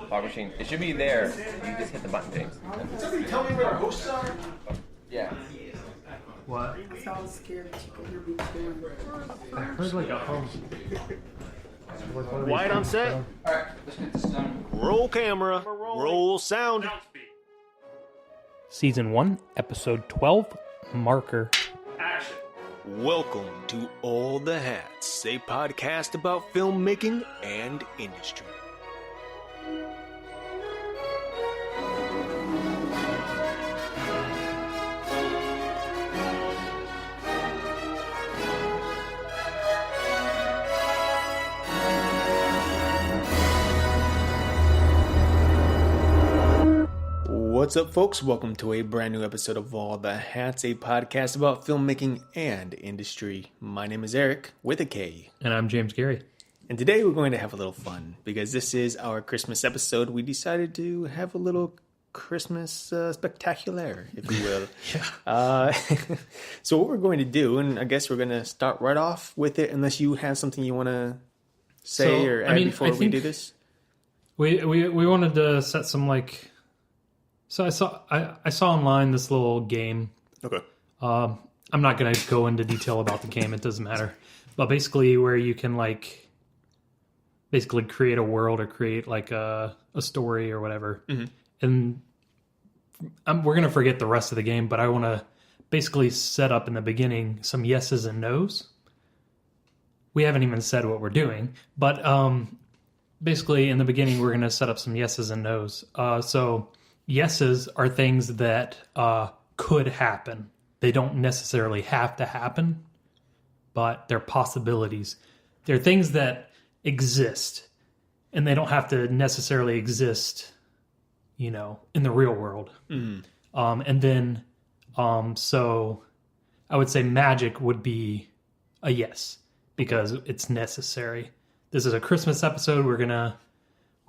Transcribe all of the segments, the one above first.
Fog machine. It should be there. You just hit the button, James. Somebody tell me where our hosts are? Yeah. What? I was scared that you could hear me chewing. I heard like a hum. Wide on set. Alright, let's get this done. Roll camera. Roll sound. Season 1, Episode 12, Marker. Welcome to All the Hats, a podcast about filmmaking and industry. What's up, folks? Welcome to a brand new episode of All the Hats, a podcast about filmmaking and industry. My name is Eric, with a K. And I'm James Gary. And today we're going to have a little fun, because this is our Christmas episode. We decided to have a little Christmas spectacular, if you will. Yeah. So what we're going to do, and I guess we're going to start right off with it, unless you have something you want to say or add before we do this. We wanted to set some like... So I saw online this little game. Okay. I'm not going to go into detail about the game. It doesn't matter. But basically where you can like basically create a world or create like a story or whatever. Mm-hmm. And we're going to forget the rest of the game, but I want to basically set up in the beginning some yeses and nos. We haven't even said what we're doing, but basically in the beginning we're going to set up some yeses and nos. So yeses are things that could happen. They don't necessarily have to happen, but they're possibilities. They're things that exist, and they don't have to necessarily exist, you know, in the real world. Mm. And then, so I would say magic would be a yes, because it's necessary. This is a Christmas episode. We're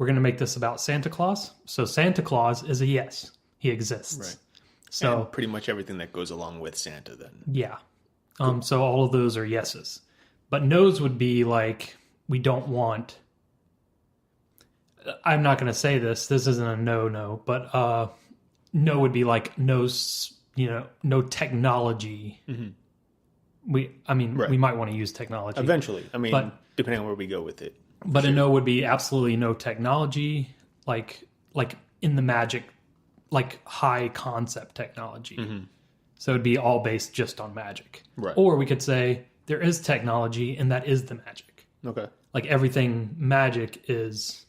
gonna make this about Santa Claus. So Santa Claus is a yes. He exists. Right. So and pretty much everything that goes along with Santa then. Yeah. Cool. So all of those are yeses. But no's would be like, we don't want... I'm not going to say this. This isn't a no, but no would be like no technology. Mm-hmm. We might want to use technology. Eventually. But, depending on where we go with it. But sure. A no would be absolutely no technology, like in the magic, like high concept technology. Mm-hmm. So it'd be all based just on magic. Right. Or we could say there is technology and that is the magic. Okay. Like everything magic is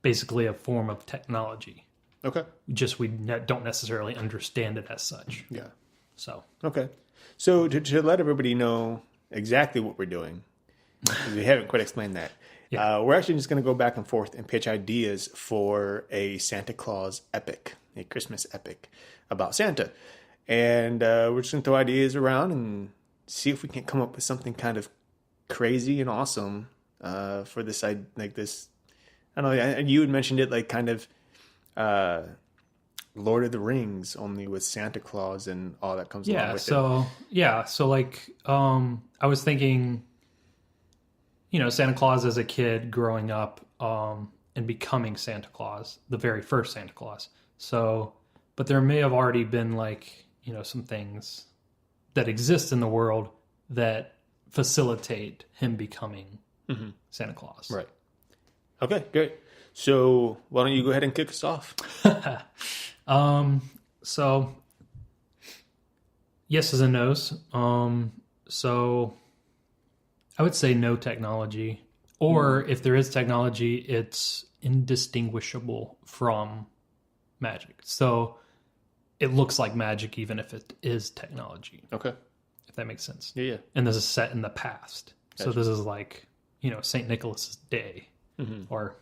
basically a form of technology. Okay. Just we don't necessarily understand it as such. Yeah. So. Okay. So to let everybody know exactly what we're doing, because we haven't quite explained that. Yeah. We're actually just going to go back and forth and pitch ideas for a Santa Claus epic, a Christmas epic about Santa. And we're just going to throw ideas around and see if we can come up with something kind of crazy and awesome for this, like this, I don't know, you had mentioned it like kind of Lord of the Rings, only with Santa Claus and all that comes along with it. So like I was thinking... You know, Santa Claus as a kid growing up and becoming Santa Claus, the very first Santa Claus. So, but there may have already been like, you know, some things that exist in the world that facilitate him becoming Santa Claus. Right. Okay, great. So why don't you go ahead and kick us off? So, yeses and nos. So... I would say no technology, or if there is technology, it's indistinguishable from magic. So it looks like magic even if it is technology. Okay. If that makes sense. Yeah. And this is set in the past. Gotcha. So this is like, you know, St. Nicholas's Day. Mm-hmm. Or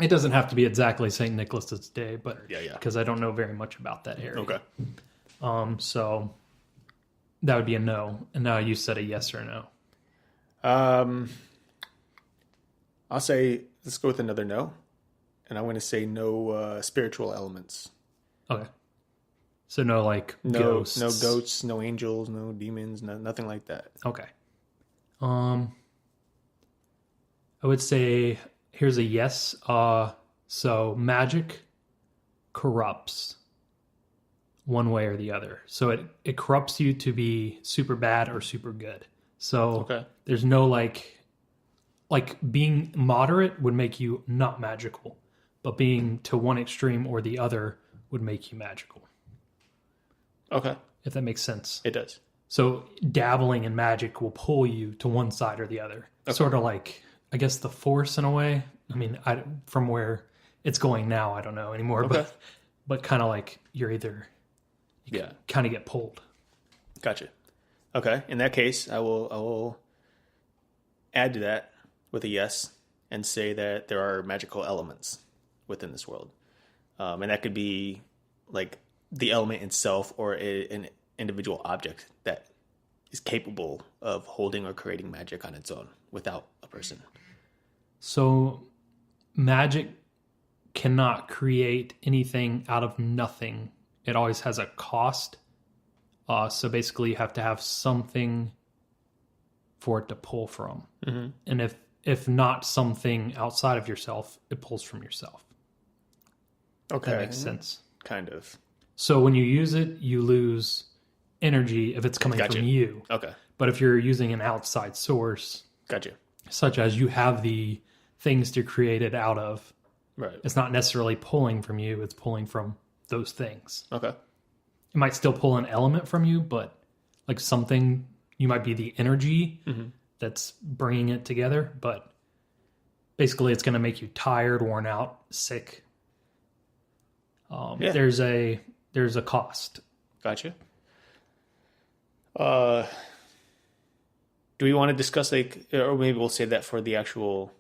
it doesn't have to be exactly St. Nicholas's Day, but because I don't know very much about that area. Okay. So that would be a no. And now you said a yes or a no. I'll say, let's go with another no. And I'm going to say no spiritual elements. Okay. So no ghosts. No goats, no angels, no demons, nothing like that. Okay. I would say here's a yes. So magic corrupts one way or the other. So it corrupts you to be super bad or super good. So there's no like being moderate would make you not magical, but being to one extreme or the other would make you magical. Okay. If that makes sense. It does. So dabbling in magic will pull you to one side or the other. Okay. Sort of like, I guess, the Force in a way. I mean, from where it's going now, I don't know anymore. Okay. But kind of like you're either... You kind of get pulled. Gotcha. Okay. In that case, I will add to that with a yes and say that there are magical elements within this world. And that could be like the element itself or an individual object that is capable of holding or creating magic on its own without a person. So magic cannot create anything out of nothing. It always has a cost. So basically you have to have something for it to pull from. Mm-hmm. And if not something outside of yourself, it pulls from yourself. Okay. That makes sense. Kind of. So when you use it, you lose energy if it's coming from you. Okay. But if you're using an outside source, such as you have the things to create it out of, right? It's not necessarily pulling from you, it's pulling from those things. Okay. It might still pull an element from you, but like something, you might be the energy that's bringing it together, but basically it's going to make you tired, worn out, sick. There's a cost. Gotcha. Do we want to discuss or maybe we'll save that for the actual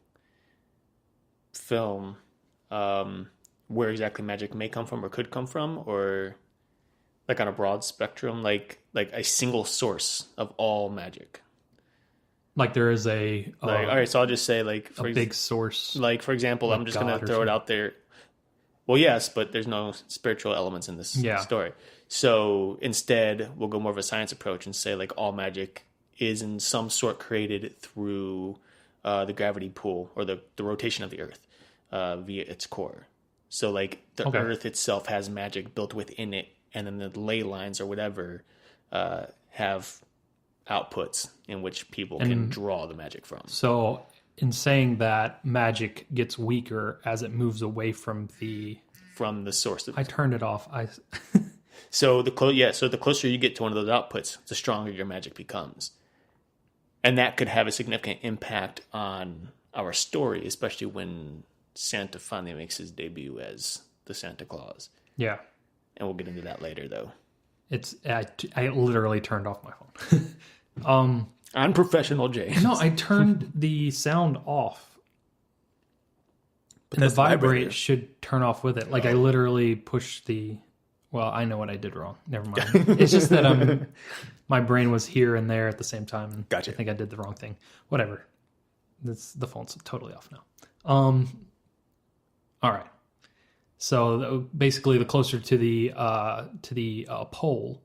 film, where exactly magic may come from or could come from, or like on a broad spectrum, like a single source of all magic. Like there is all right, so I'll just say big source. Like for example, like I'm just going to throw it out there. Well, yes, but there's no spiritual elements in this story. So instead, we'll go more of a science approach and say like all magic is in some sort created through the gravity pull or the rotation of the Earth via its core. So like the Earth itself has magic built within it, and then the ley lines or whatever have outputs in which people can draw the magic from. So in saying that, magic gets weaker as it moves away from the source. I turned it off. So the closer you get to one of those outputs, the stronger your magic becomes. And that could have a significant impact on our story, especially when Santa finally makes his debut as the Santa Claus. Yeah. And we'll get into that later, though. I literally turned off my phone. Unprofessional, James. No, I turned the sound off. But the vibrate should turn off with it. Like I literally pushed the... Well, I know what I did wrong. Never mind. It's just that my brain was here and there at the same time. And gotcha. I think I did the wrong thing. Whatever. The phone's totally off now. All right. So basically, the closer to the pole,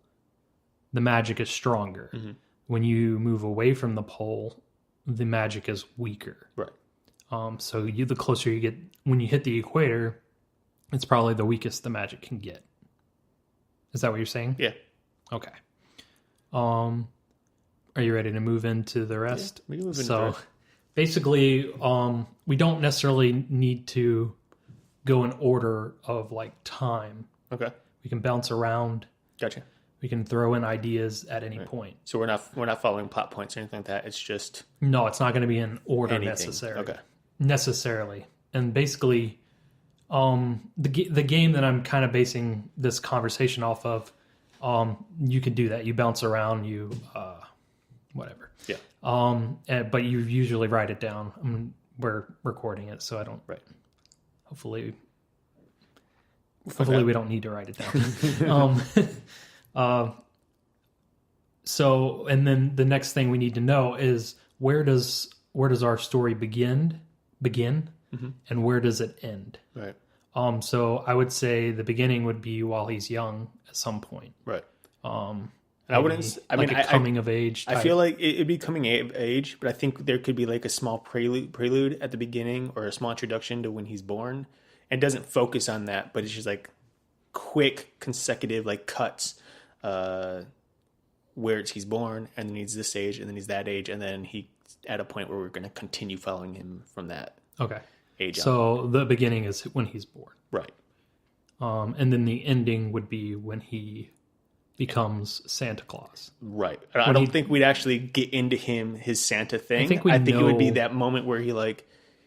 the magic is stronger. Mm-hmm. When you move away from the pole, the magic is weaker. Right. So the closer you get, when you hit the equator, it's probably the weakest the magic can get. Is that what you're saying? Yeah. Okay. Are you ready to move into the rest? Yeah, we can move into the rest. Basically, we don't necessarily need to go in order of like time. Okay. We can bounce around. Gotcha. We can throw in ideas at any point. So we're not following plot points or anything like that. It's just no. It's not going to be in order necessarily. And basically, the game that I'm kind of basing this conversation off of, you can do that. You bounce around. You whatever. Yeah. But you usually write it down. We're recording it, so I don't. Right. Hopefully we don't need to write it down. So, and then the next thing we need to know is where does our story begin, mm-hmm. and where does it end? Right. So I would say the beginning would be while he's young at some point. Right. I wouldn't. I mean, coming of age type. I feel like it'd be coming of age, but I think there could be like a small prelude at the beginning or a small introduction to when he's born, and doesn't focus on that, but it's just like quick consecutive like cuts where he's born, and then he's this age, and then he's that age, and then he at a point where we're going to continue following him from that Okay. age on. So the beginning is when he's born. Right. And then the ending would be when he becomes Santa Claus. Right. I don't think we'd actually get into his Santa thing. I think it would be that moment where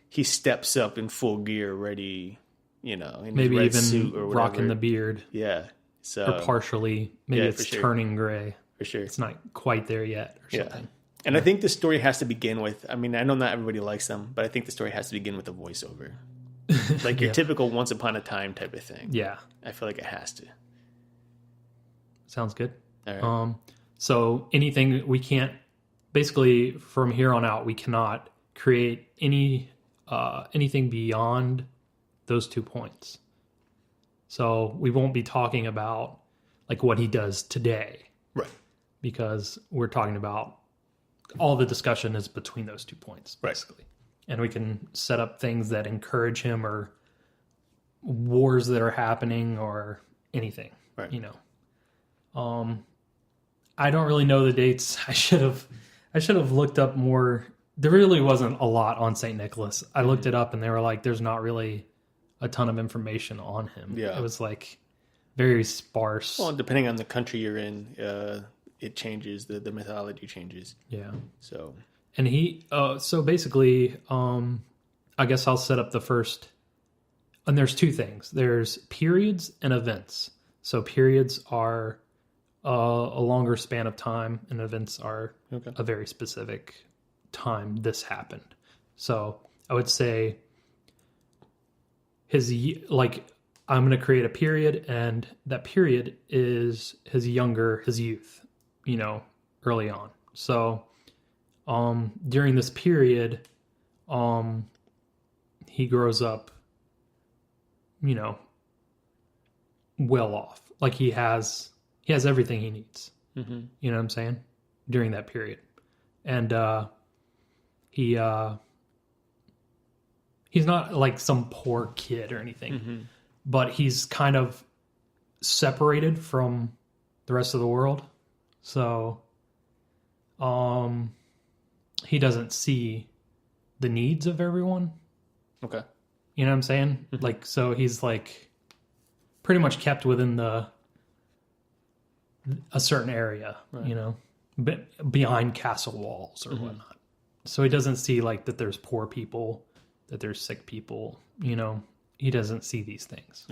he steps up in full gear, ready, in maybe his red even suit or whatever. rocking the beard. Yeah. So Or partially. Maybe yeah, it's for sure. turning gray. For sure. It's not quite there yet or Yeah. something. And I think the story has to begin with, I mean, I know not everybody likes them, but I think the story has to begin with a voiceover. Like your Yeah. typical Once Upon a Time type of thing. Yeah. I feel like it has to. Sounds good. All right. So anything we can't, basically from here on out, we cannot create anything beyond those 2 points. So we won't be talking about like what he does today, Right. because we're talking about all the discussion is between those 2 points, Right. basically. And we can set up things that encourage him or wars that are happening or anything, Right. I don't really know the dates. I should have looked up more. There really wasn't a lot on St. Nicholas. I looked it up and they were like, there's not really a ton of information on him. Yeah. It was like very sparse. Well, depending on the country you're in, it changes. The mythology changes. Yeah. So And so basically, I guess I'll set up the first, and there's two things. There's periods and events. So periods are a longer span of time, and events are a very specific time this happened. So I would say I'm going to create a period, and that period is his youth, early on. So during this period, he grows up, well off. Like he has everything he needs. mm-hmm. You know what I'm saying? During that period. And he's not like some poor kid or anything, Mm-hmm. but he's kind of separated from the rest of the world. So he doesn't see the needs of everyone. Okay. You know what I'm saying? Mm-hmm. Like, so he's like pretty much kept within a certain area, Right. Behind castle walls or whatnot. So he doesn't see like that there's poor people, that there's sick people, he doesn't see these things.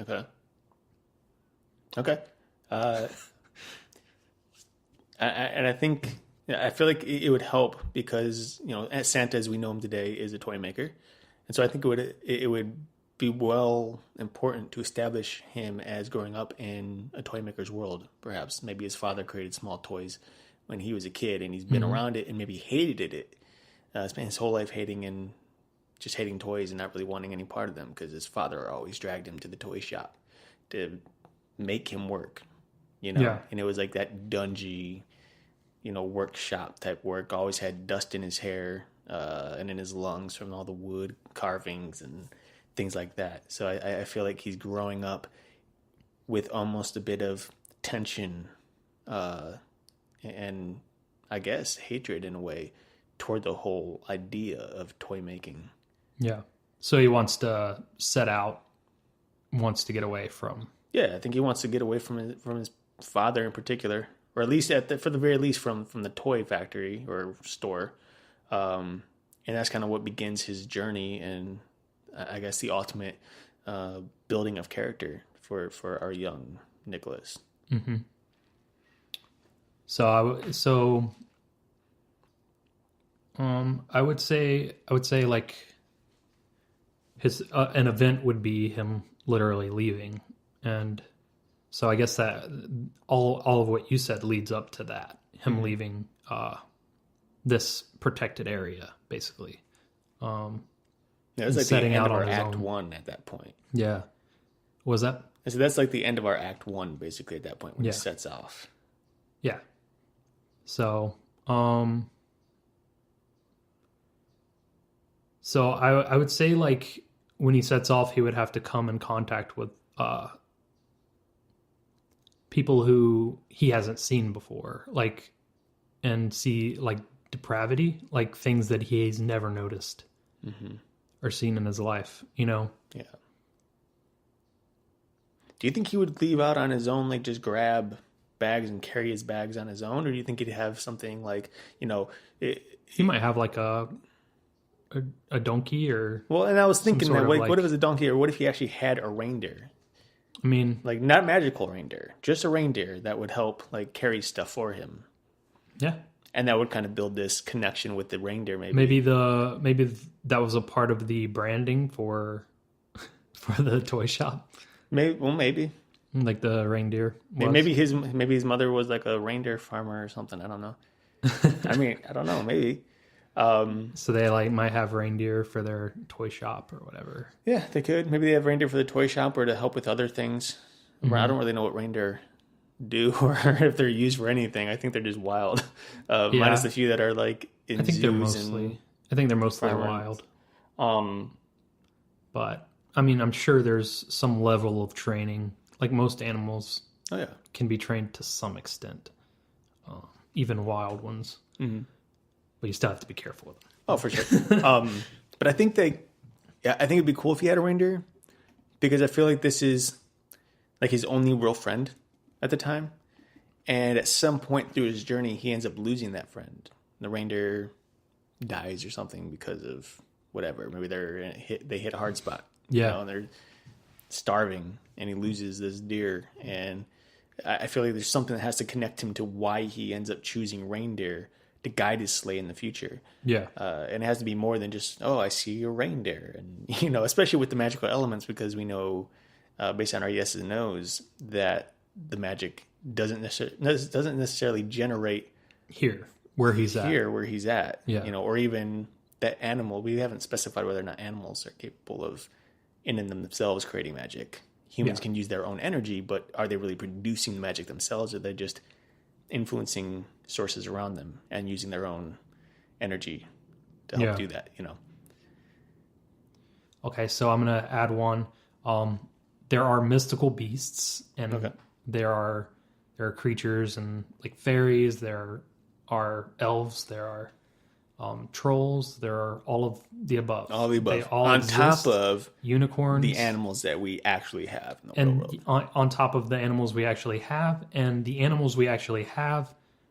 Okay. And I think, I feel like it would help because, Santa as we know him today is a toy maker. And so I think it would be important to establish him as growing up in a toy maker's world. Perhaps maybe his father created small toys when he was a kid and he's been around it and maybe hated it. Spent his whole life hating toys and not really wanting any part of them because his father always dragged him to the toy shop to make him work, Yeah. And it was like that dungy, workshop type work. Always had dust in his hair and in his lungs from all the wood carvings and things like that. So I feel like he's growing up with almost a bit of tension and I guess hatred in a way toward the whole idea of toy making. Yeah. So he wants to get away from. Yeah, I think he wants to get away from his father in particular, or at least for the very least from the toy factory or store. And that's kind of what begins his journey and I guess the ultimate building of character for our young Nicholas. Mm-hmm. So I would say like his an event would be him literally leaving, and so I guess that all of what you said leads up to that, him leaving this protected area basically. Yeah, it was like setting the end out of our on his Act own. 1 at that point. Yeah, was that? So that's like the end of our Act 1 basically at that point when Yeah. he sets off. Yeah. So I would say like when he sets off, he would have to come in contact with people who he hasn't seen before, like, and see like depravity, like things that he's never noticed or seen in his life, you know? Yeah. Do you think he would leave out on his own, like just grab bags and carry his bags on his own? Or do you think he'd have something like, He might have like a donkey or... Well, and I was thinking that, like, what if it's a donkey, or what if he actually had a reindeer? I mean... Like, not magical reindeer, just a reindeer that would help, like, carry stuff for him. Yeah. And that would kind of build this connection with the reindeer, maybe. Maybe that was a part of the branding for the toy shop. Maybe. Like the reindeer was. Maybe his mother was like a reindeer farmer or something. I don't know. I mean, I don't know. Maybe. So they like might have reindeer for their toy shop or whatever. Yeah, they could. Maybe they have reindeer for the toy shop or to help with other things. I don't really know what reindeer do or if they're used for anything. I think they're just wild. Minus the few that are like in zoos. I think they're mostly wild. But I mean, I'm sure there's some level of training. Like most animals can be trained to some extent. Even wild ones. Mm-hmm. But you still have to be careful with them. Oh, for sure. But I think I think it'd be cool if he had a reindeer, because I feel like this is like his only real friend at the time. And at some point through his journey, he ends up losing that friend. The reindeer dies or something because of whatever. Maybe they hit a hard spot. Yeah. And they're starving, and he loses this deer. And I feel like there's something that has to connect him to why he ends up choosing reindeer to guide his sleigh in the future. Yeah. And it has to be more than just, oh, I see a reindeer. And, especially with the magical elements, because we know, based on our yeses and nos, that the magic doesn't necessarily generate here where he's at. Yeah. Or even that animal. We haven't specified whether or not animals are capable of, in and themselves, creating magic. Humans can use their own energy, but are they really producing the magic themselves, or are they just influencing sources around them and using their own energy to help do that, Okay, so I'm going to add one. There are mystical beasts, and there are creatures and like fairies, there are elves, there are trolls, there are all of the above. All the above. They all on exist. Top of unicorns. The animals that we actually have in the real world. On top of the animals we actually have, and the animals we actually have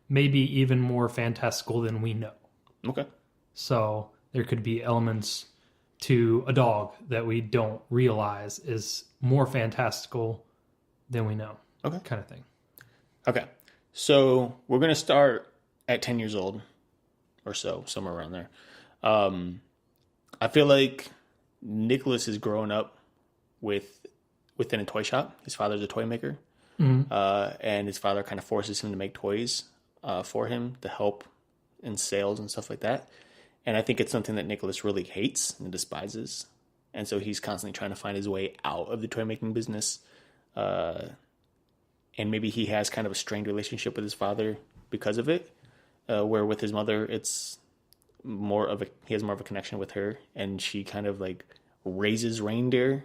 may be even more fantastical than we know. Okay. So there could be elements to a dog that we don't realize is more fantastical than we know. Okay. Kind of thing. Okay. So we're going to start at 10 years old or so, somewhere around there. I feel like Nicholas is growing up within a toy shop. His father's a toy maker. Mm-hmm. And his father kind of forces him to make toys for him to help in sales and stuff like that. And I think it's something that Nicholas really hates and despises. And so he's constantly trying to find his way out of the toy making business. And maybe he has kind of a strained relationship with his father because of it. Where with his mother, it's he has more of a connection with her, and she kind of like raises reindeer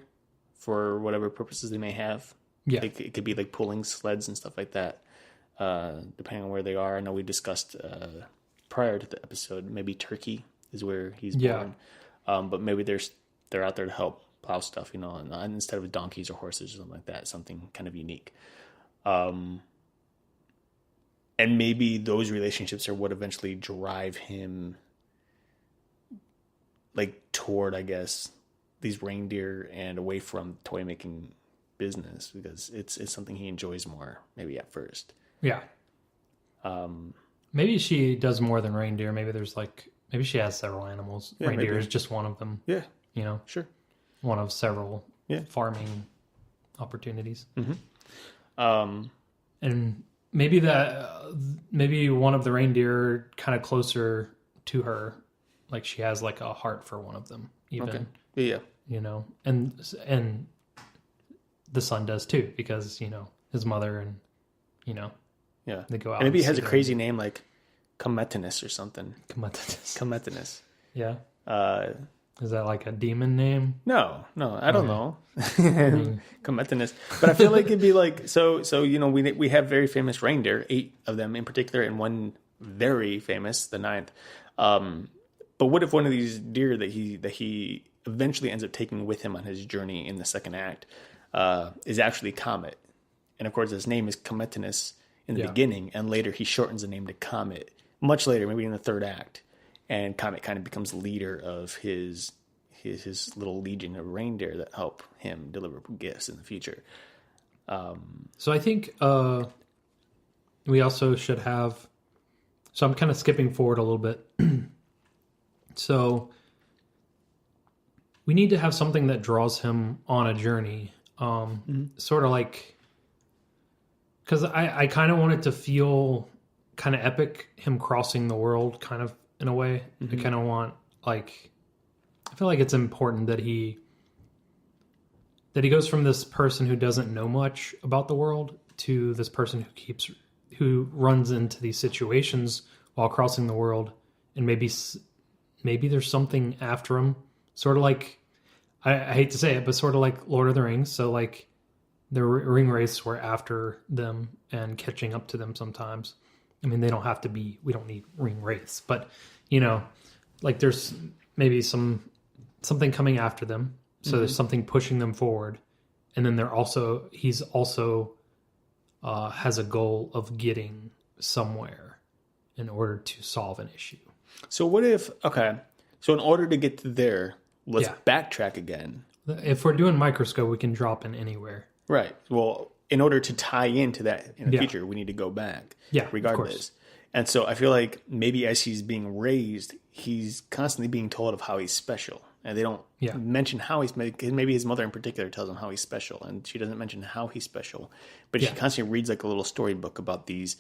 for whatever purposes they may have. Yeah. It could be like pulling sleds and stuff like that, depending on where they are. I know we discussed prior to the episode, maybe Turkey is where he's born. But maybe they're out there to help plow stuff, and instead of donkeys or horses or something like that, something kind of unique. And maybe those relationships are what eventually drive him like toward, I guess, these reindeer and away from toy making business, because it's something he enjoys more, maybe at first. Yeah. Maybe she does more than reindeer. Maybe she has several animals. Yeah, reindeer maybe. is just one of them. Yeah. Sure. One of several farming opportunities. Mm-hmm. And maybe one of the reindeer kind of closer to her, like she has like a heart for one of them, even. Okay. Yeah. And the son does too, because his mother and they go out. And maybe he has a crazy name like Cometinus or something. Cometinus. Cometinus. Yeah. Is that like a demon name? No, I don't know. Cometinus. But I feel like it'd be like, so we have very famous reindeer, 8 of them in particular, and one very famous, the 9th. But what if one of these deer that he eventually ends up taking with him on his journey in the second act is actually Comet? And of course, his name is Cometinus in the beginning, and later he shortens the name to Comet. Much later, maybe in the third act, and Comet kind of becomes leader of his little legion of reindeer that help him deliver gifts in the future. So I think we also should have. So I'm kind of skipping forward a little bit. So we need to have something that draws him on a journey, sort of like, because I kind of want it to feel kind of epic, him crossing the world, kind of in a way. I kind of want I feel like it's important that he goes from this person who doesn't know much about the world to this person who runs into these situations while crossing the world, and maybe there's something after him, sort of like, I hate to say it, but sort of like Lord of the Rings. So like the ring wraiths were after them and catching up to them sometimes. I mean, they don't have to be, we don't need ring wraiths, but like there's maybe something coming after them. So there's something pushing them forward. And then he's also has a goal of getting somewhere in order to solve an issue. So what if, so in order to get to there, let's backtrack again. If we're doing microscope, we can drop in anywhere. Right. Well, in order to tie into that in the future, we need to go back. Yeah, regardless. And so I feel like maybe as he's being raised, he's constantly being told of how he's special. And they don't mention how he's, maybe his mother in particular tells him how he's special. And she doesn't mention how he's special. But she constantly reads like a little storybook about these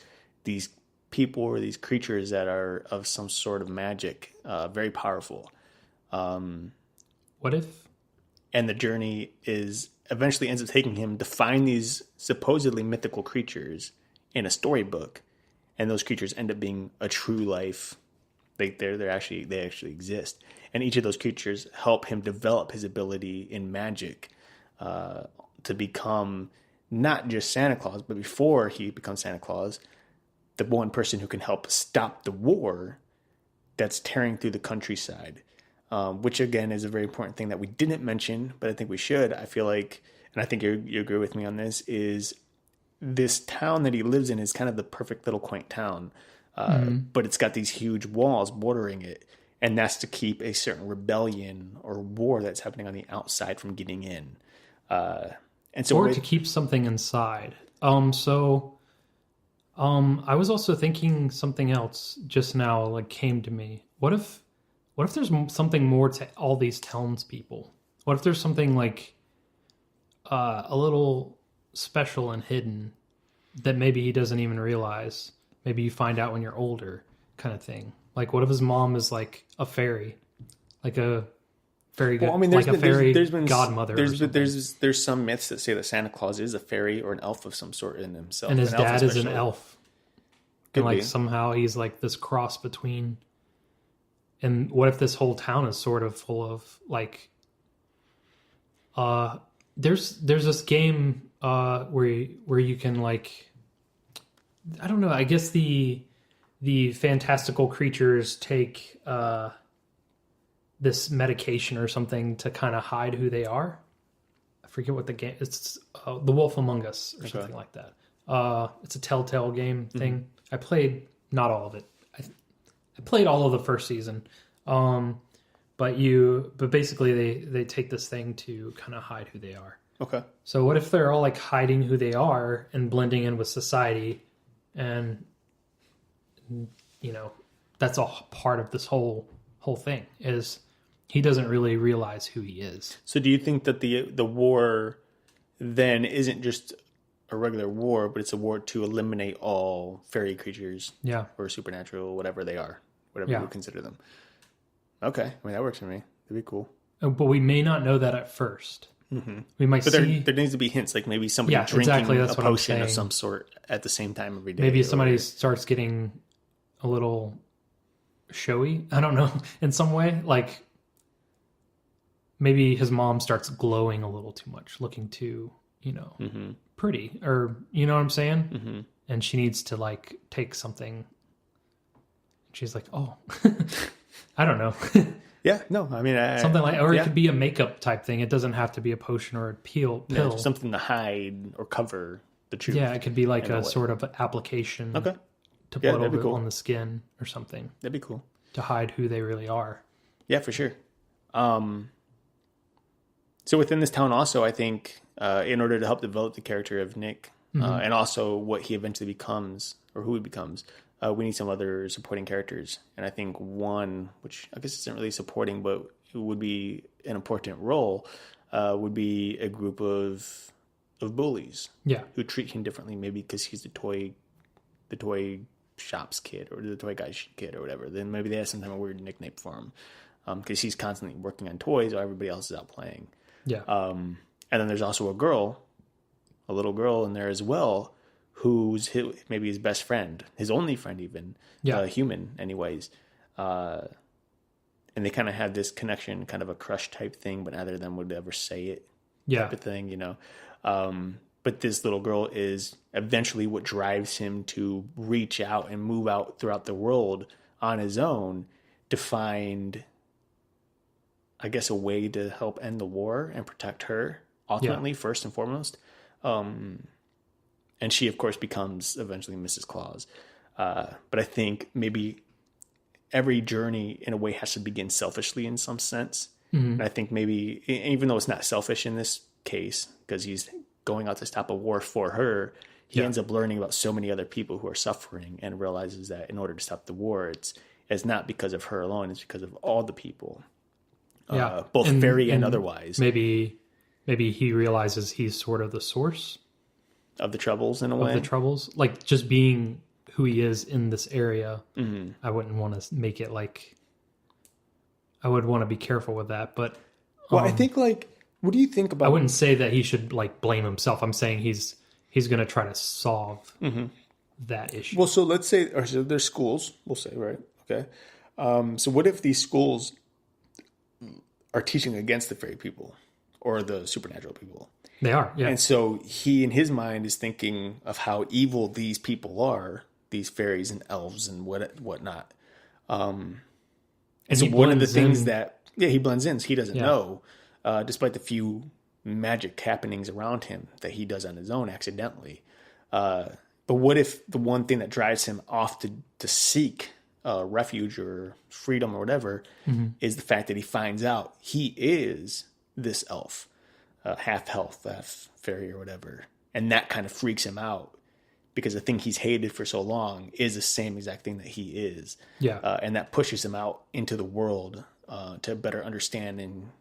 people or these creatures that are of some sort of magic, very powerful. What if? And the journey eventually ends up taking him to find these supposedly mythical creatures in a storybook. And those creatures end up being a true life. They actually exist. And each of those creatures help him develop his ability in magic to become not just Santa Claus, but before he becomes Santa Claus, the one person who can help stop the war that's tearing through the countryside, which again is a very important thing that we didn't mention, but I think we should. I feel like, and I think you agree with me on this, is this town that he lives in is kind of the perfect little quaint town, but it's got these huge walls bordering it. And that's to keep a certain rebellion or war that's happening on the outside from getting in. Or to keep something inside. I was also thinking something else just now, like came to me. What if there's something more to all these townspeople? What if there's something like a little special and hidden that maybe he doesn't even realize? Maybe you find out when you're older, kind of thing. Like, what if his mom is like a fairy, like a fairy, godmother? There's some myths that say that Santa Claus is a fairy or an elf of some sort in himself, and his dad is an elf. Could and like be. Somehow he's like this cross between. And what if this whole town is sort of full of like? There's this game where you can like, I don't know. I guess the fantastical creatures take this medication or something to kind of hide who they are. I forget what the game. It's The Wolf Among Us or something like that. It's a Telltale game thing. I played not all of it. I played all of the first season. But basically they take this thing to kind of hide who they are. Okay. So what if they're all like hiding who they are and blending in with society, and that's all part of this whole thing is he doesn't really realize who he is. So do you think that the war then isn't just a regular war, but it's a war to eliminate all fairy creatures or supernatural, whatever they are, whatever you consider them? Okay. I mean, that works for me. That'd be cool. But we may not know that at first. Mm-hmm. We might see... There needs to be hints, like maybe somebody drinking a potion of some sort at the same time every day. Maybe somebody starts getting a little showy, I don't know, in some way. Like, maybe his mom starts glowing a little too much, looking too, pretty, or you know what I'm saying? Mm-hmm. And she needs to like take something. She's like, oh, I don't know. Yeah, no, I mean, something like, or it could be a makeup type thing. It doesn't have to be a potion or a pill. No, something to hide or cover the truth. Yeah, it could be like a sort of application. Okay. To put over on the skin or something. That'd be cool. To hide who they really are. Yeah, for sure. So within this town also, I think in order to help develop the character of Nick and also what he eventually becomes or who he becomes, we need some other supporting characters. And I think one, which I guess isn't really supporting, but it would be an important role, would be a group of bullies. Yeah. Who treat him differently, maybe because he's the toy shop's kid or the toy guy's kid or whatever. Then maybe they have some kind of weird nickname for him because he's constantly working on toys while everybody else is out playing. Yeah. And then there's also a little girl in there as well, who's maybe his best friend, his only friend even, human anyways. And they kind of have this connection, kind of a crush type thing, but neither of them would ever say it type of thing, But this little girl is eventually what drives him to reach out and move out throughout the world on his own to find, I guess, a way to help end the war and protect her, ultimately, first and foremost. And she, of course, becomes eventually Mrs. Claus. But I think maybe every journey, in a way, has to begin selfishly in some sense. Mm-hmm. And I think maybe, even though it's not selfish in this case, because he's going out to stop a war for her, he ends up learning about so many other people who are suffering and realizes that in order to stop the war, it's not because of her alone, it's because of all the people, both fairy and otherwise. Maybe he realizes he's sort of the source of the troubles in a way. Of the troubles, like just being who he is in this area. Mm-hmm. I wouldn't want to make it like. I would want to be careful with that, but. Well, I think like. What do you think about... I wouldn't say that he should like blame himself. I'm saying he's going to try to solve that issue. Well, so let's say there's schools, we'll say, right? Okay. So what if these schools are teaching against the fairy people or the supernatural people? They are, yeah. And so he, in his mind, is thinking of how evil these people are, these fairies and elves and whatnot. And so one of the things that... Yeah, he blends in. So he doesn't know... despite the few magic happenings around him that he does on his own accidentally. But what if the one thing that drives him off to seek refuge or freedom or whatever is the fact that he finds out he is this elf, half elf, half fairy or whatever. And that kind of freaks him out because the thing he's hated for so long is the same exact thing that he is. Yeah. And that pushes him out into the world to better understand and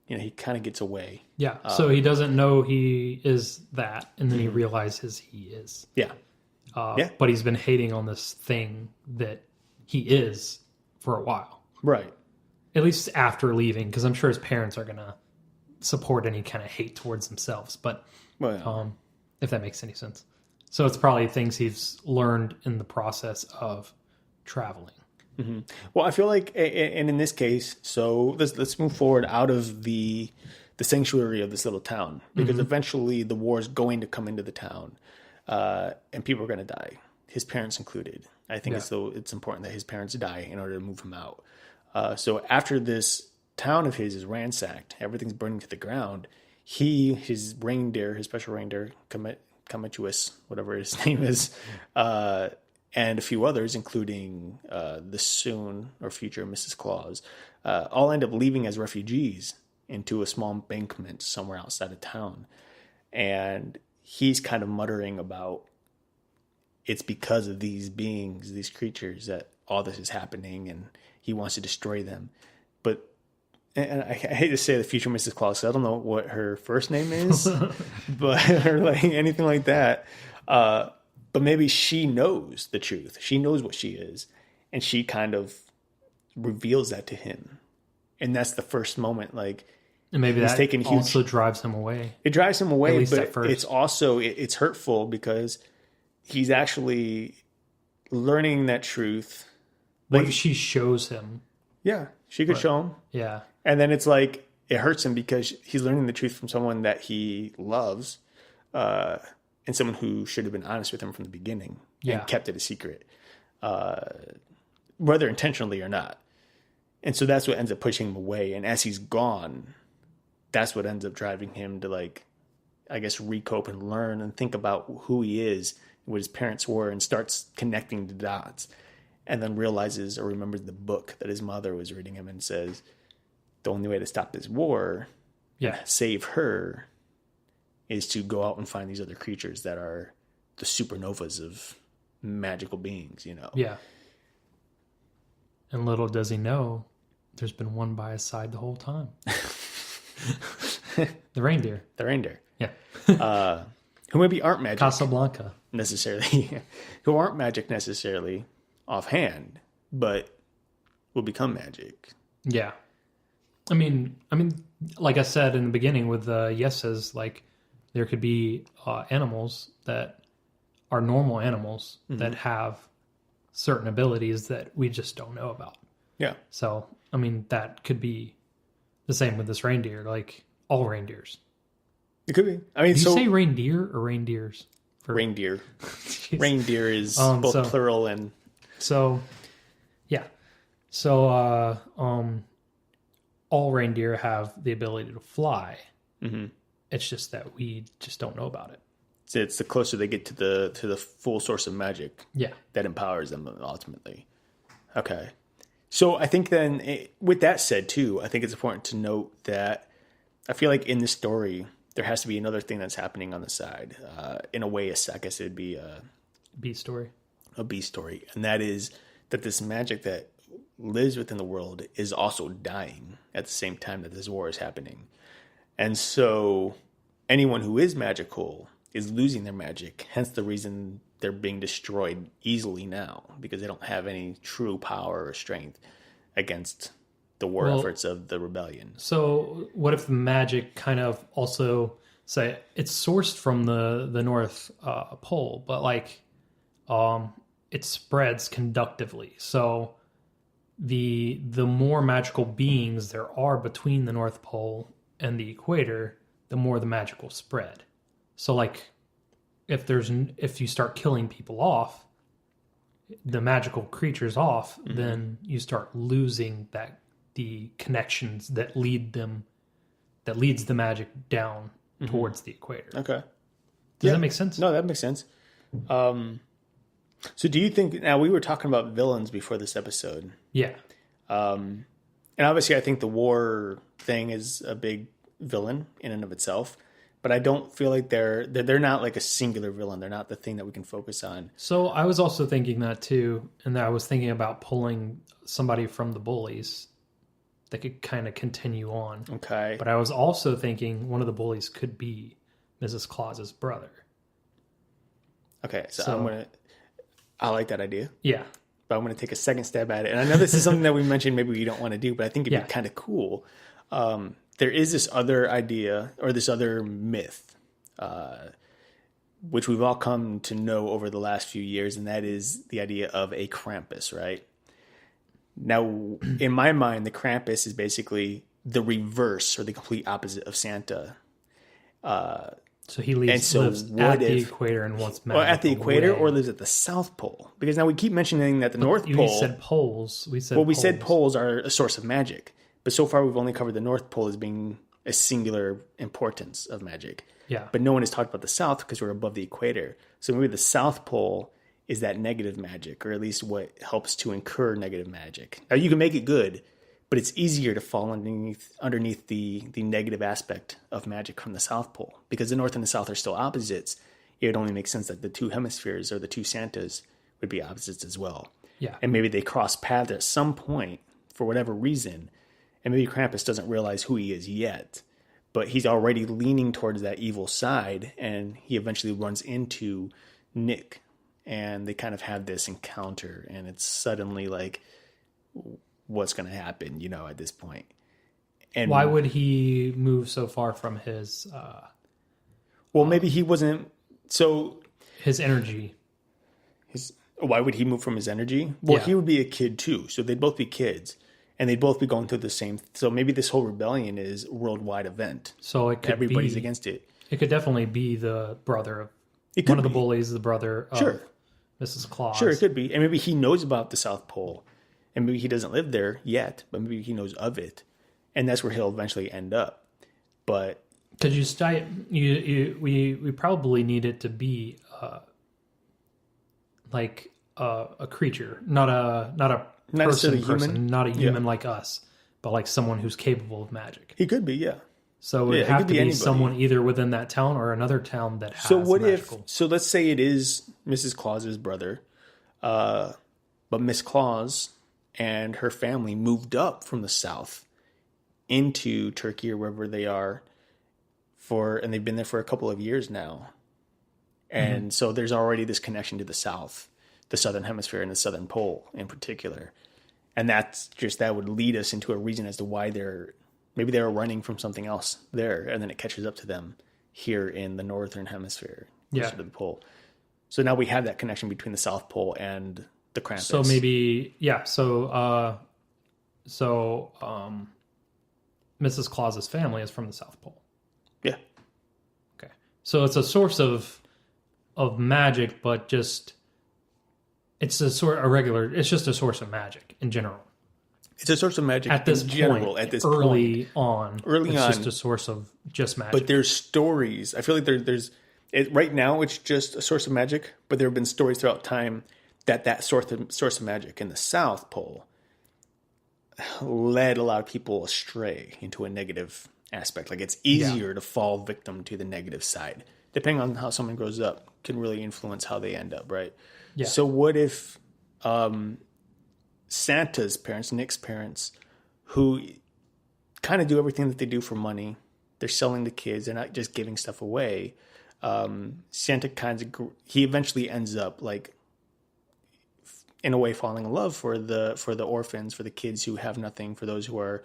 he kind of gets away. Yeah. So he doesn't know he is that, and then he realizes he is. Yeah. But he's been hating on this thing that he is for a while. Right. At least after leaving, because I'm sure his parents are going to support any kind of hate towards themselves. But if that makes any sense. So it's probably things he's learned in the process of traveling. Mm-hmm. Well, I feel like, and in this case, so let's move forward out of the sanctuary of this little town, because eventually the war is going to come into the town, and people are going to die, his parents included. I think it's important that his parents die in order to move him out. So after this town of his is ransacked, everything's burning to the ground. His special reindeer, Cometuous, whatever his name is, and a few others, including the soon or future Mrs. Claus, all end up leaving as refugees into a small embankment somewhere outside of town. And he's kind of muttering about it's because of these beings, these creatures, that all this is happening, and he wants to destroy them. And I hate to say the future Mrs. Claus, I don't know what her first name is, but or like anything like that. But maybe she knows the truth. She knows what she is. And she kind of reveals that to him. And that's the first moment. Like, and maybe that also drives him away. It drives him away, at least but at first. It's also, it's hurtful because he's actually learning that truth. Like, she shows him. Yeah, she could show him. Yeah. And then it's like, it hurts him because he's learning the truth from someone that he loves, and someone who should have been honest with him from the beginning and kept it a secret, whether intentionally or not. And so that's what ends up pushing him away. And as he's gone, that's what ends up driving him to, like, I guess, recope and learn and think about who he is, what his parents were, and starts connecting the dots. And then realizes or remembers the book that his mother was reading him and says, the only way to stop this war, save her, is to go out and find these other creatures that are the supernovas of magical beings, you know? Yeah. And little does he know, there's been one by his side the whole time. The reindeer. The reindeer. Yeah. Who maybe aren't magic. Casablanca. Necessarily. Who aren't magic necessarily offhand, but will become magic. Yeah. I mean, like I said in the beginning with yeses, like there could be animals that are normal animals that have certain abilities that we just don't know about. Yeah. So, I mean, that could be the same with this reindeer, like all reindeers. It could be. I mean, Do you say reindeer or reindeers? Reindeer. Reindeer is both plural and... So, yeah. So, all reindeer have the ability to fly. Mm-hmm. It's just that we just don't know about it. So it's the closer they get to the full source of magic. Yeah. That empowers them ultimately. Okay. So I think then, with that said too, I think it's important to note that I feel like in this story, there has to be another thing that's happening on the side. In a way, I guess it would be a B story. A B story. And that is that this magic that lives within the world is also dying at the same time that this war is happening. And so anyone who is magical is losing their magic, hence the reason they're being destroyed easily now, because they don't have any true power or strength against the war efforts of the rebellion. So what if the magic kind of also, say, it's sourced from the North Pole, but like it spreads conductively. So the more magical beings there are between the North Pole and the equator, the more the magic will spread. So like if you start killing people off, the magical creatures off, then you start losing the connections that leads the magic down towards the equator. Okay. Does that make sense? No, that makes sense. So do you think, now we were talking about villains before this episode. Yeah. And obviously I think the war thing is a big villain in and of itself, but I don't feel like they're not like a singular villain. They're not the thing that we can focus on. So I was also thinking that too, and I was thinking about pulling somebody from the bullies that could kind of continue on. Okay. But I was also thinking one of the bullies could be Mrs. Claus's brother. Okay, so I like that idea. Yeah. But I'm going to take a second stab at it. And I know this is something that we mentioned maybe we don't want to do, but I think it'd be kind of cool. There is this other idea or this other myth, which we've all come to know over the last few years, and that is the idea of a Krampus, right? Now, in my mind, the Krampus is basically the reverse or the complete opposite of Santa. So he lives at the equator and wants magic. Or at the equator, or lives at the South Pole? Because now we keep mentioning that the North Pole. We said poles. We said poles are a source of magic, but so far we've only covered the North Pole as being a singular importance of magic. Yeah. But no one has talked about the South because we're above the equator. So maybe the South Pole is that negative magic, or at least what helps to incur negative magic. Now you can make it good, but it's easier to fall underneath the negative aspect of magic from the South Pole. Because the North and the South are still opposites, it would only make sense that the two hemispheres or the two Santas would be opposites as well. Yeah. And maybe they cross paths at some point for whatever reason. And maybe Krampus doesn't realize who he is yet, but he's already leaning towards that evil side, and he eventually runs into Nick, and they kind of have this encounter, and it's suddenly like, what's going to happen, at this point. And why would he move so far from his... maybe he wasn't... So... His energy. Why would he move from his energy? Well, he would be a kid too, so they'd both be kids. and they'd both be going through the same. So maybe this whole rebellion is a worldwide event. So it could Everybody's be, against it. It could definitely be the brother of It one could of the be. bullies, the brother of Sure. Mrs. Claus. Sure, it could be. And maybe he knows about the South Pole. And maybe he doesn't live there yet, but maybe he knows of it. And that's where he'll eventually end up. But Because we probably need it to be like a creature, not a person, human. not a human like us, but like someone who's capable of magic. he could be, yeah. So it would Yeah, it have could to be be anybody. someone either within that town or another town that has So what magical. if? So let's say it is Mrs. Claus's brother, but Miss Claus and her family moved up from the south into Turkey or wherever they are and they've been there for a couple of years now, and so there's already this connection to the south, the southern hemisphere, and the southern pole in particular, and that would lead us into a reason as to why maybe they're running from something else there, and then it catches up to them here in the northern hemisphere, closer to the pole. So now we have that connection between the South Pole and the Krampus. So maybe, yeah. Mrs. Claus's family is from the South Pole. Yeah. Okay. So it's a source of magic, but just it's just a source of magic in general. It's a source of magic At this in general. point, At this early point. on, Early it's on. just a source of just magic. But there's stories. I feel like right now it's just a source of magic, but there have been stories throughout time that source of magic in the South Pole led a lot of people astray into a negative aspect. Like it's easier to fall victim to the negative side. Depending on how someone grows up can really influence how they end up, right? Yeah. So what if Santa's parents, Nick's parents, who kind of do everything that they do for money, they're selling the kids, they're not just giving stuff away. Santa he eventually ends up like in a way falling in love for the orphans, for the kids who have nothing, for those who are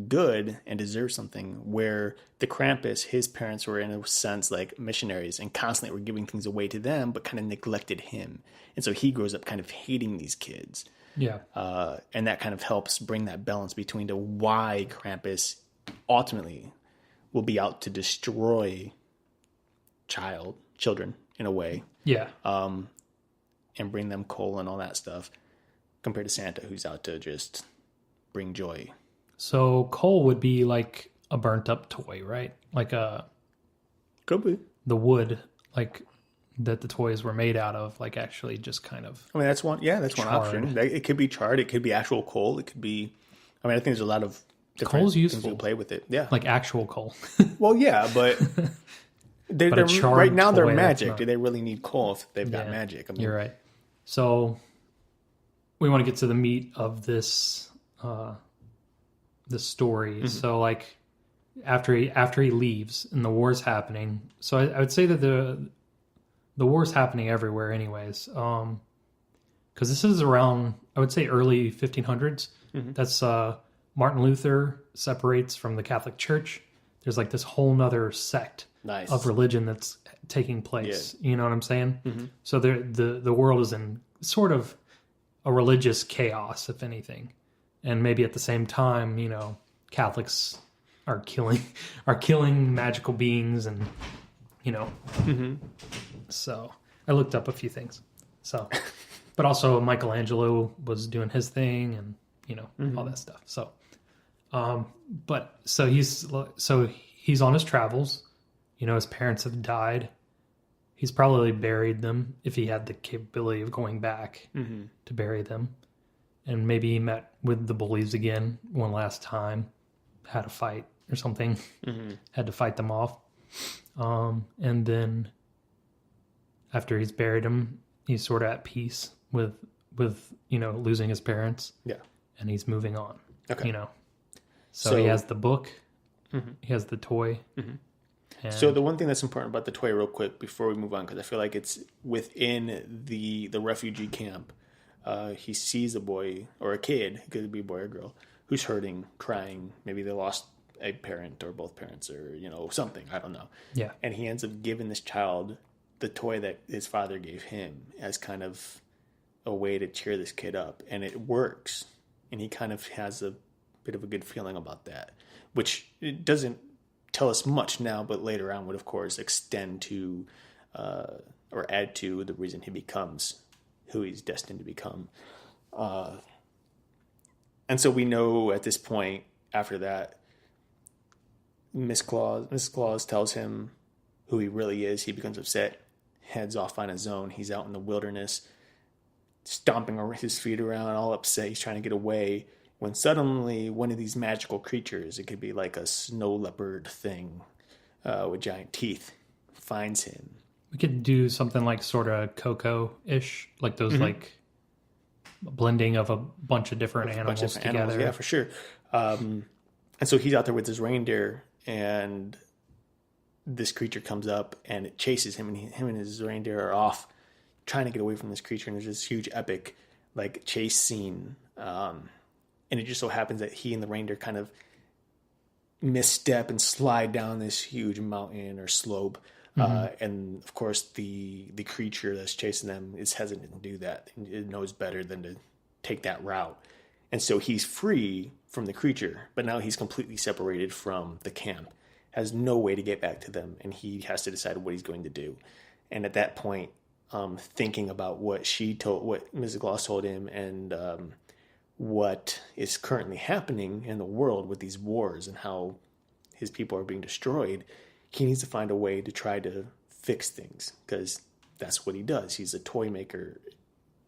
good and deserve something, where the Krampus, his parents were in a sense like missionaries and constantly were giving things away to them, but kind of neglected him. And so he grows up kind of hating these kids. yeah. And that kind of helps bring that balance between why Krampus ultimately will be out to destroy children in a way, Yeah. and bring them coal and all that stuff, compared to Santa, who's out to just bring joy. So coal would be like a burnt up toy, right? Like Could be. the wood, like that the toys were made out of, like actually just kind of. I mean, that's one. Yeah, that's one Charred. option. It could be charred. It could be actual coal. It could be. I mean, I think there's a lot of different Coal's things useful. to play with it. Yeah. Like actual coal. Well, yeah, but they're a charred right now they're toy, that's magic. not- Do they really need coal if they've got Yeah, magic? I mean, You're right. So we want to get to the meat of this story. Mm-hmm. So like after he leaves and the war's happening. So I would say that the war's happening everywhere anyways. Because this is around, I would say, early 1500s. Mm-hmm. That's Martin Luther separates from the Catholic Church. There's like this whole nother sect Nice. of religion that's taking place. You know what I'm saying? Mm-hmm. So the world is in sort of a religious chaos, if anything. And maybe at the same time, you know, Catholics are killing magical beings, and you know. Mm-hmm. So I looked up a few things. So, but also Michelangelo was doing his thing, and you know all that stuff. So, but so he's on his travels. You know, his parents have died. He's probably buried them if he had the capability of going back to bury them. And maybe he met with the bullies again one last time, had a fight or something, had to fight them off. And then after he's buried them, he's sort of at peace with you know, losing his parents. Yeah. And he's moving on. Okay. You know. So he has the book. He has the toy. And So the one thing that's important about the toy, real quick, before we move on, because I feel like it's within the refugee camp. He sees a boy or a kid, it could be a boy or girl, who's hurting, crying. Maybe they lost a parent or both parents, or you know, something. I don't know. Yeah. And he ends up giving this child the toy that his father gave him as kind of a way to cheer this kid up, and it works. and he kind of has a bit of a good feeling about that, which it doesn't tell us much now, but later on would, of course, extend to or add to the reason he becomes who he's destined to become. And so we know at this point, after that, Mrs. Claus tells him who he really is. He becomes upset, heads off on his own. He's out in the wilderness, stomping his feet around, all upset. He's trying to get away, when suddenly one of these magical creatures, it could be like a snow leopard thing with giant teeth, finds him. We could do something like sort of Coco-ish, like those like blending of a bunch of different animals together. Animals, yeah, for sure. And so he's out there with his reindeer, and this creature comes up and it chases him, and him and his reindeer are off trying to get away from this creature. And there's this huge epic like chase scene. And it just so happens that he and the reindeer kind of misstep and slide down this huge mountain or slope. And of course the creature that's chasing them is hesitant to do that. It knows better than to take that route. And so he's free from the creature, but now he's completely separated from the camp, has no way to get back to them. And he has to decide what he's going to do. And at that point, thinking about what Mrs. Gloss told him, and what is currently happening in the world with these wars and how his people are being destroyed, he needs to find a way to try to fix things, because that's what he does. He's a toy maker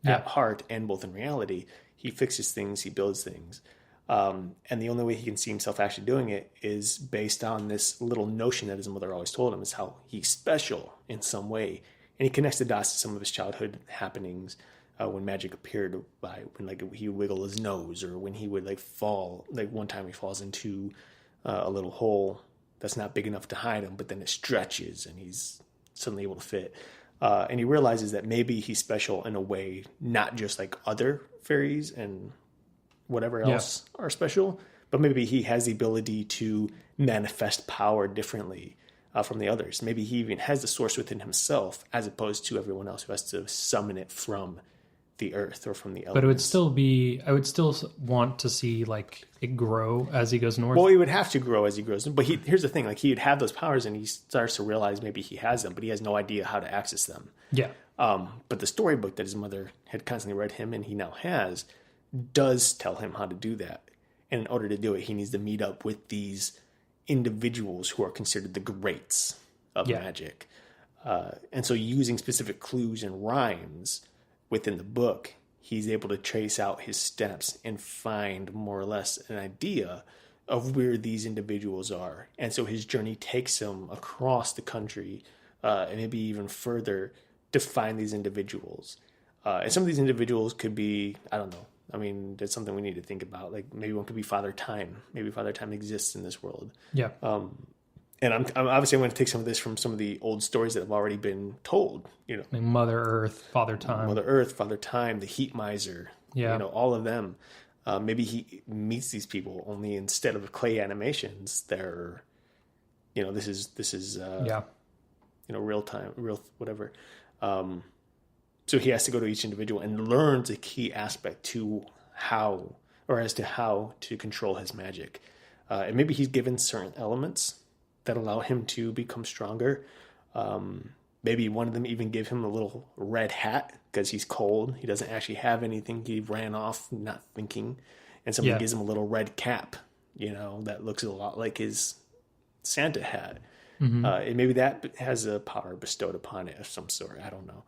at heart and both in reality. He fixes things, he builds things. And the only way he can see himself actually doing it is based on this little notion that his mother always told him, is how he's special in some way. And he connects the dots to some of his childhood happenings, when magic appeared, when like he would wiggle his nose, or when he would like fall. Like one time he falls into a little hole that's not big enough to hide him, but then it stretches and he's suddenly able to fit. And he realizes that maybe he's special in a way, not just like other fairies and whatever else are special, but maybe he has the ability to manifest power differently from the others. Maybe he even has the source within himself, as opposed to everyone else who has to summon it from the earth or from the elements. But it would still be, I would still want to see like it grow as he goes north. Well, he would have to grow as he grows. But here's the thing, like he'd have those powers and he starts to realize maybe he has them, but he has no idea how to access them. Yeah. But the storybook that his mother had constantly read him, and he now has, does tell him how to do that. And in order to do it, he needs to meet up with these individuals who are considered the greats of magic. And so using specific clues and rhymes within the book, he's able to trace out his steps and find more or less an idea of where these individuals are. And so his journey takes him across the country, and maybe even further, to find these individuals. And some of these individuals could be, I don't know, I mean, that's something we need to think about. Like maybe one could be Father Time. Maybe Father Time exists in this world. Yeah. And I'm obviously going to take some of this from some of the old stories that have already been told. You know, like Mother Earth, Father Time, Father Time, the Heat Miser. Yeah. You know, all of them. Maybe he meets these people, only instead of clay animations, they're, you know, this is you know, real time, real whatever. So he has to go to each individual and learns a key aspect to how, or as to how to control his magic. And maybe he's given certain elements that allow him to become stronger. Maybe one of them even give him a little red hat because he's cold. He doesn't actually have anything. He ran off not thinking. And somebody gives him a little red cap, you know, that looks a lot like his Santa hat. Mm-hmm. And maybe that has a power bestowed upon it of some sort. I don't know.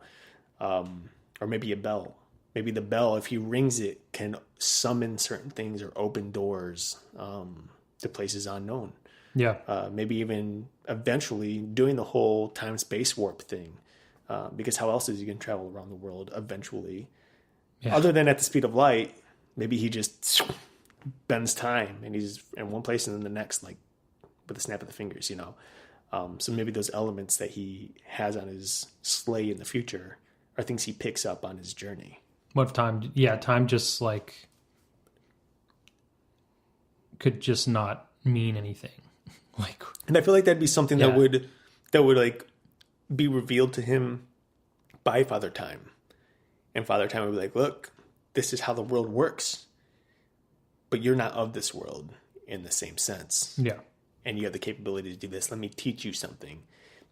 Or maybe a bell. Maybe the bell, if he rings it, can summon certain things or open doors to places unknown. Yeah. Maybe even eventually doing the whole time-space warp thing. Because how else is he going to travel around the world eventually? Yeah. Other than at the speed of light, maybe he just bends time and he's in one place and then the next, like with a snap of the fingers, you know. So maybe those elements that he has on his sleigh in the future are things he picks up on his journey. What if time? Yeah, time just like could just not mean anything. Like, and I feel like that'd be something that would like be revealed to him by Father Time, and Father Time would be like, "Look, this is how the world works. but you're not of this world in the same sense. Yeah. And you have the capability to do this. Let me teach you something.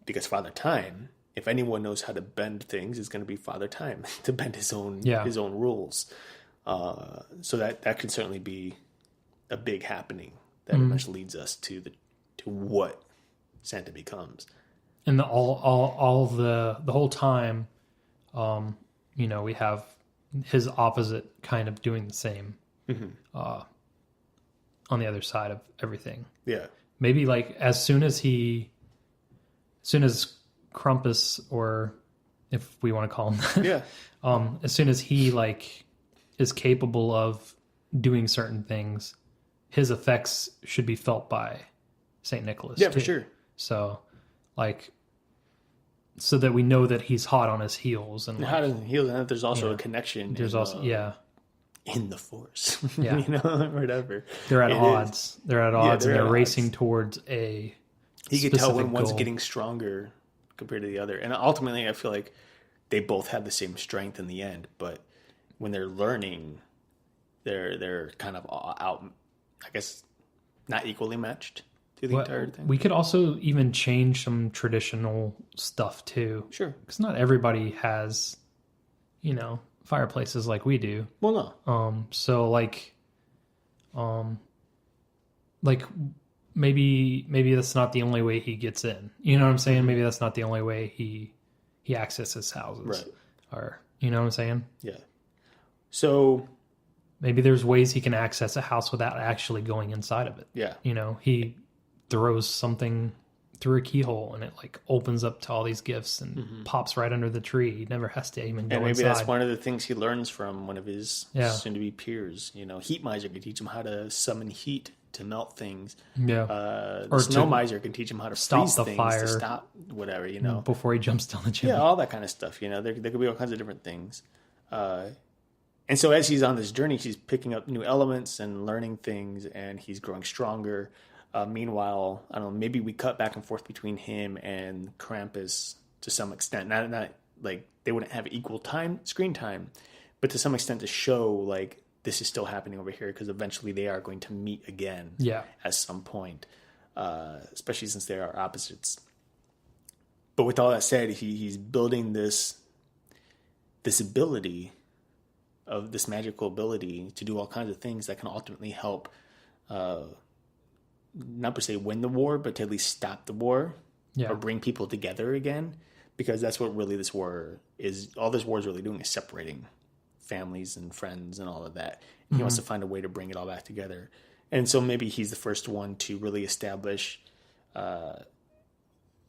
Because Father Time, if anyone knows how to bend things, it's going to be Father Time to bend his own rules. So that could certainly be a big happening that eventually leads us to what Santa becomes. And the whole time, we have his opposite kind of doing the same on the other side of everything. Yeah. Maybe like as soon as Krampus, or if we want to call him that, as soon as he like is capable of doing certain things, his effects should be felt by Saint Nicholas. Yeah, too. for sure. So, like, so that we know that he's hot on his heels, and how does he heal? And there's also a connection. There's also in the Force. Yeah, whatever. They're at odds. They're at odds, and they're racing odds. Towards a. He could tell when one's goal. getting stronger compared to the other, and ultimately, I feel like they both have the same strength in the end. But when they're learning, they're kind of out. I guess not equally matched through the entire thing. We could also even change some traditional stuff too. Sure, because not everybody has, fireplaces like we do. Well, no. So maybe that's not the only way he gets in. You know what I'm saying? Maybe that's not the only way he accesses houses. Right. Or you know what I'm saying? Yeah. So maybe there's ways he can access a house without actually going inside of it. Yeah. He throws something through a keyhole and it like opens up to all these gifts and pops right under the tree. He never has to even go inside. And maybe that's one of the things he learns from one of his soon-to-be peers. Heat miser can teach him how to summon heat to melt things. Yeah. Or snow miser can teach him how to freeze the things, fire, to stop whatever, before he jumps down the chimney. Yeah, all that kind of stuff. There could be all kinds of different things. And so as he's on this journey, he's picking up new elements and learning things, and he's growing stronger. Meanwhile, I don't know, maybe we cut back and forth between him and Krampus to some extent. Not like they wouldn't have equal screen time, but to some extent to show like this is still happening over here, because eventually they are going to meet again at some point, especially since they are opposites. But with all that said, he's building this ability of this magical ability to do all kinds of things that can ultimately help, not per se win the war, but to at least stop the war or bring people together again, because that's what really this war is. All this war is really doing is separating families and friends and all of that. And he wants to find a way to bring it all back together. And so maybe he's the first one to really establish the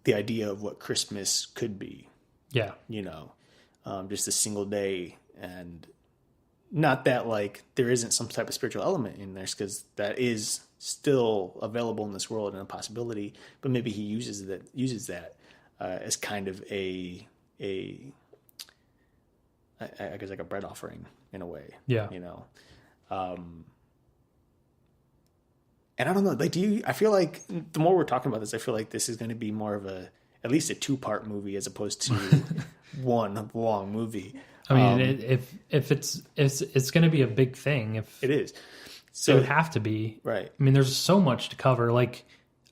idea of what Christmas could be. Yeah. Just a single day, and not that like there isn't some type of spiritual element in there, because that is still available in this world and a possibility, but maybe he uses that as kind of I guess like a bread offering in a way. Yeah. And I don't know, like, I feel like the more we're talking about this, I feel like this is going to be more of at least a 2-part movie as opposed to one long movie. I mean, if it's going to be a big thing, if it is, so it would have to be right. I mean, there's so much to cover. Like,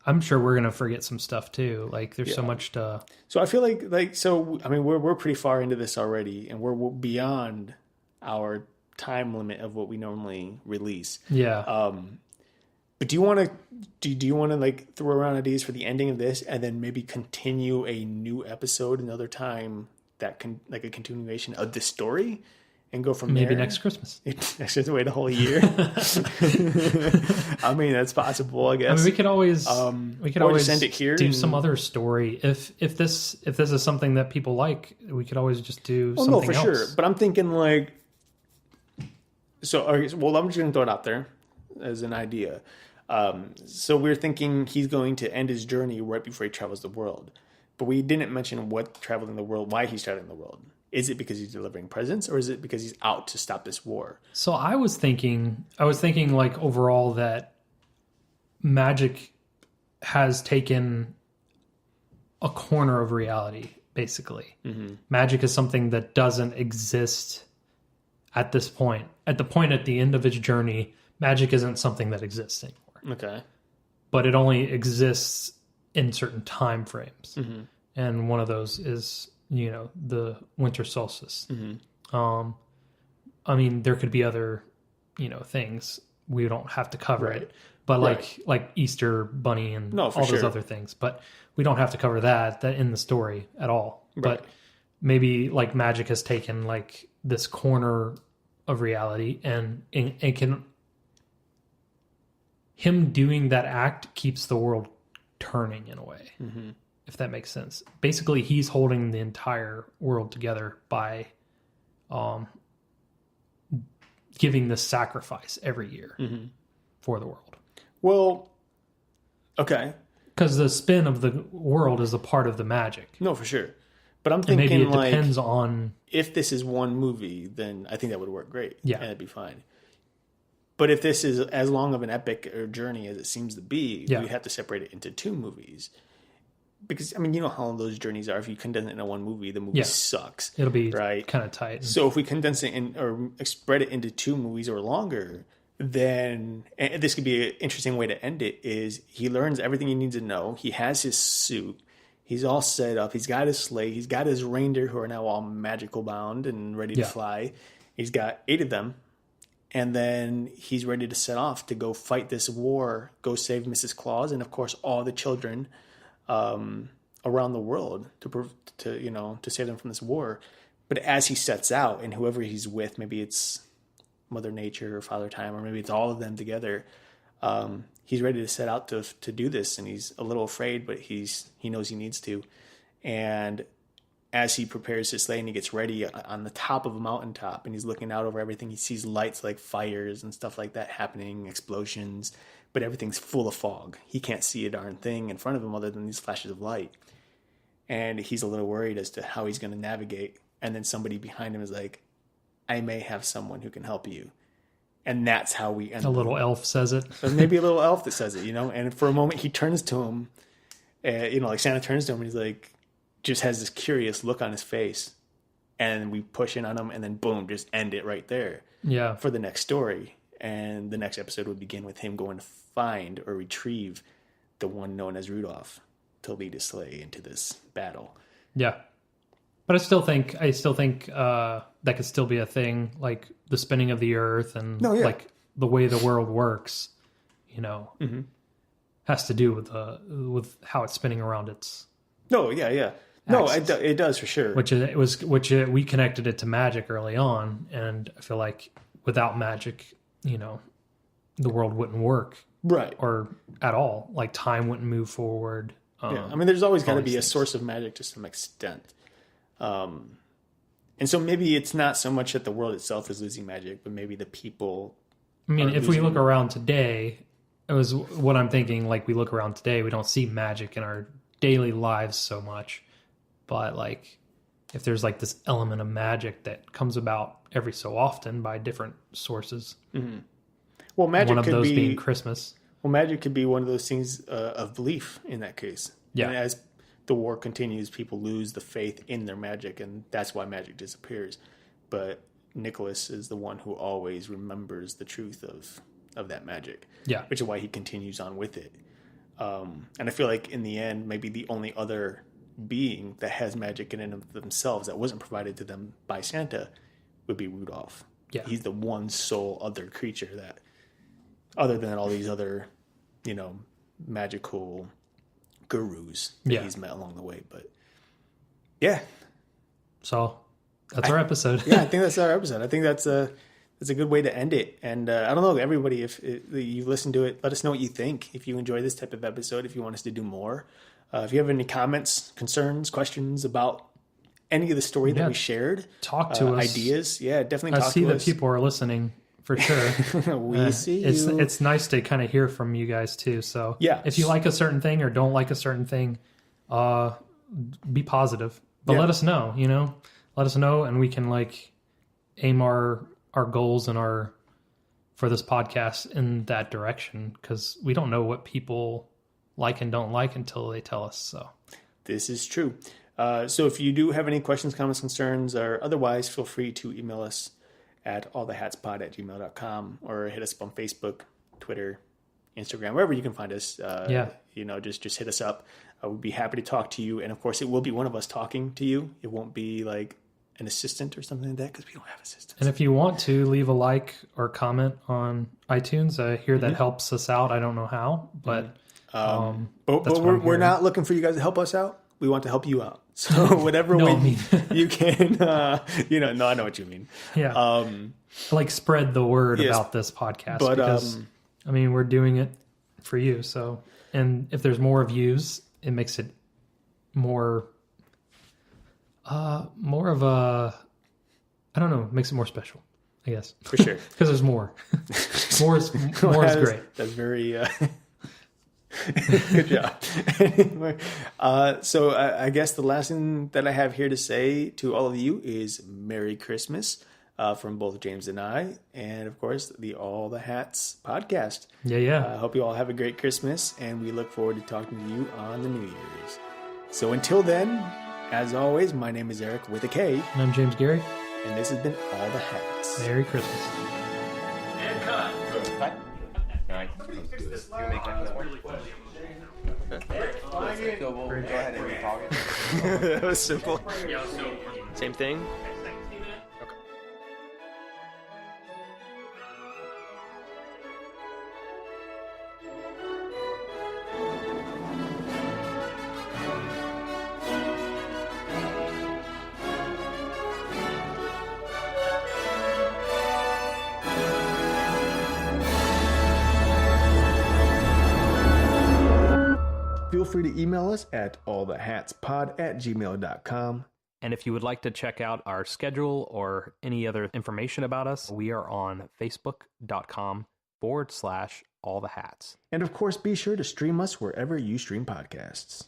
I'm sure we're going to forget some stuff too. Like, there's so much to. So I feel like so. I mean, we're pretty far into this already, and we're beyond our time limit of what we normally release. Yeah. But do you want to like throw around ideas for the ending of this, and then maybe continue a new episode another time that can like a continuation of this story, and go from there? Maybe next Christmas. Just wait a whole year. I mean, that's possible, I guess. I mean, we could always send it here. Do some other story if this is something that people like. We could always just do something else. No, for sure. But I'm thinking like, so I'm just going to throw it out there as an idea. So we're thinking he's going to end his journey right before he travels the world. But we didn't mention why he's traveling the world. Is it because he's delivering presents, or is it because he's out to stop this war? So I was thinking like overall that magic has taken a corner of reality, basically. Mm-hmm. Magic is something that doesn't exist at this point. At the point at the end of his journey, magic isn't something that exists anymore. Okay. But it only exists in certain time frames. Mm-hmm. And one of those is, the winter solstice. Mm-hmm. I mean, there could be other, things. We don't have to cover Right. it. But Right. like Easter Bunny and No, for all those sure. other things. But we don't have to cover that in the story at all. Right. But maybe like magic has taken like this corner of reality and it can... Him doing that act keeps the world turning in a way, Mm-hmm. if that makes sense. Basically, he's holding the entire world together by giving this sacrifice every year Mm-hmm. for the world. Well, okay. Because the spin of the world is a part of the magic. No, for sure. But I'm And thinking maybe it like, depends on... if this is one movie, then I think that would work great. Yeah. And it'd be fine. But if this is as long of an epic or journey as it seems to be, Yeah. we have to separate it into two movies. Because, I mean, you know how those journeys are. If you condense it into one movie, the movie Yeah. sucks. It'll be right? kind of tight. So if we condense it or spread it into two movies or longer, then, and this could be an interesting way to end it, is he learns everything he needs to know. He has his suit. He's all set up. He's got his sleigh. He's got his reindeer who are now all magical bound and ready to Yeah. fly. He's got 8 of them. And then he's ready to set off to go fight this war, go save Mrs. Claus, and of course all the children around the world to save them from this war. But as he sets out, and whoever he's with, maybe it's Mother Nature or Father Time, or maybe it's all of them together, he's ready to set out to do this, and he's a little afraid, but he knows he needs to. And as he prepares his sleigh and he gets ready on the top of a mountaintop and he's looking out over everything, he sees lights like fires and stuff like that happening, explosions, but everything's full of fog. He can't see a darn thing in front of him other than these flashes of light. And he's a little worried as to how he's going to navigate. And then somebody behind him is like, I may have someone who can help you. And that's how we end. A little elf says it. There's maybe a little elf that says it, and for a moment he turns to him, like Santa turns to him and he's like, just has this curious look on his face, and we push in on him, and then boom, just end it right there. Yeah. For the next story, and the next episode would begin with him going to find or retrieve the one known as Rudolph to lead his sleigh into this battle. Yeah. But I still think that could still be a thing, like the spinning of the earth and like the way the world works, has to do with how it's spinning around its. No, yeah. No, it does for sure. Which we connected it to magic early on, and I feel like without magic, the world wouldn't work, right, or at all. Like time wouldn't move forward. Yeah, I mean, there's always got to be a things. source of magic to some extent, and so maybe it's not so much that the world itself is losing magic, but maybe the people. I mean, if we look around today, it was what I'm thinking. Like we look around today, we don't see magic in our daily lives so much. But like, if there's like this element of magic that comes about every so often by different sources, Well, magic one of could those be being Christmas. Well, magic could be one of those things of belief in that case. Yeah. And as the war continues, people lose the faith in their magic, and that's why magic disappears. But Nicholas is the one who always remembers the truth of that magic. Yeah. Which is why he continues on with it. And I feel like in the end, maybe the only other being that has magic in and of themselves that wasn't provided to them by Santa would be Rudolph. Yeah. He's the one sole other creature that, other than all these other, magical gurus that he's met along the way. But yeah. So that's our episode. Yeah, I think that's our episode. I think that's a good way to end it. And I don't know, everybody, if you've listened to it, let us know what you think. If you enjoy this type of episode, if you want us to do more. If you have any comments, concerns, questions about any of the story that we shared. Talk to us. Ideas. Yeah, definitely talk to us. I see that people are listening for sure. We see you. It's nice to kind of hear from you guys too. So yeah, if you like a certain thing or don't like a certain thing, be positive. But let us know, let us know, and we can like aim our goals and for this podcast in that direction, because we don't know what people like and don't like until they tell us. So this is true. So if you do have any questions, comments, concerns, or otherwise, feel free to email us at allthehatspod@gmail.com, or hit us up on Facebook, Twitter, Instagram, wherever you can find us. Just hit us up. We'd be happy to talk to you. And of course, it will be one of us talking to you. It won't be like an assistant or something like that, because we don't have assistants. And if you want to leave a like or comment on iTunes, I hear that helps us out. I don't know how, but we're not looking for you guys to help us out. We want to help you out. So whatever way you can, I know what you mean. Yeah. Like spread the word about this podcast, but, because we're doing it for you. So, and if there's more views, it makes it more of a, I don't know, makes it more special, I guess. For sure. Because there's more. more is great. That's very good job. Anyway, so I guess the last thing that I have here to say to all of you is Merry Christmas from both James and I, and of course the All the Hats podcast. Yeah. I hope you all have a great Christmas, and we look forward to talking to you on the New Year's. So until then, as always, my name is Eric with a K. And I'm James Gary. And this has been All the Hats. Merry Christmas. And cut. Cut. All right. You make that really funny. So we'll go ahead and talk it. That was simple. Same thing? Feel free to email us at allthehatspod@gmail.com. And if you would like to check out our schedule or any other information about us, we are on facebook.com/allthehats. And of course, be sure to stream us wherever you stream podcasts.